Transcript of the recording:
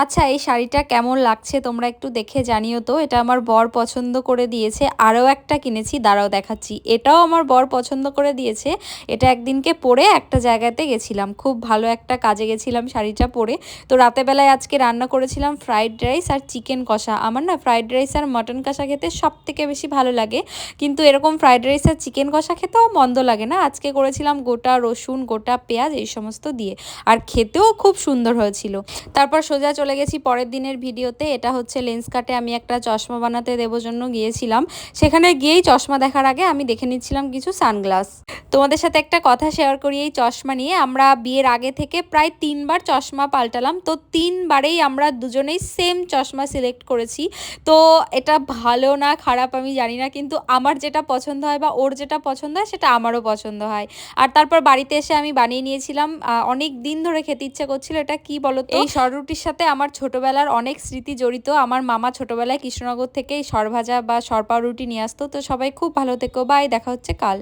আচ্ছা, এই শাড়িটা কেমন লাগছে তোমরা একটু দেখে জানিও তো। এটা আমার বর পছন্দ করে দিয়েছে। আরও একটা কিনেছি, দাঁড়াও দেখাচ্ছি। এটাও আমার বর পছন্দ করে দিয়েছে। এটা একদিনকে পরে একটা জায়গাতে গেছিলাম, খুব ভালো একটা কাজে গেছিলাম শাড়িটা পরে। তো রাতেবেলায় আজকে রান্না করেছিলাম ফ্রাইড রাইস আর চিকেন কষা। আমার না ফ্রাইড রাইস আর মটন কষা খেতে সব থেকে বেশি ভালো লাগে, কিন্তু এরকম ফ্রাইড রাইস আর চিকেন কষা খেতেও মন্দ লাগে না। আজকে করেছিলাম গোটা রসুন, গোটা পেঁয়াজ এই সমস্ত দিয়ে, আর খেতেও খুব সুন্দর হয়েছিল। তারপর সোজা চলে গেছি পরের দিনের ভিডিওতে। এটা হচ্ছে লেন্স কাটে আমি একটা চশমা বানাতে দেবো জন্য গিয়েছিলাম। সেখানে গিয়েই চশমা দেখার আগে আমি দেখে নিচ্ছিলাম কিছু সানগ্লাস। তোমাদের সাথে একটা কথা শেয়ার করি এই চশমা নিয়ে। আমরা বিয়ের আগে থেকে প্রায় 3বার চশমা পাল্টালাম, তো 3বারেই আমরা দুজনেই সেম চশমা সিলেক্ট করেছি। তো এটা ভালো না খারাপ আমি জানি না, কিন্তু আমার যেটা পছন্দ হয় বা ওর যেটা পছন্দ হয় সেটা আমারও পছন্দ হয়। আর তারপর বাড়িতে এসে আমি বানিয়ে নিয়েছিলাম, অনেক দিন ধরে খেতে ইচ্ছে করছিল। এটা কি বলো তো, এই সররুটির সাথে আমার ছোটবেলার অনেক স্মৃতি জড়িত। আমার মামা ছোটবেলায় কৃষ্ণনগর থেকে এই সরভাজা বা সরপাউরুটি নিয়ে আসতো। তো সবাই খুব ভালো থেকো, বাই, দেখা হচ্ছে কাল।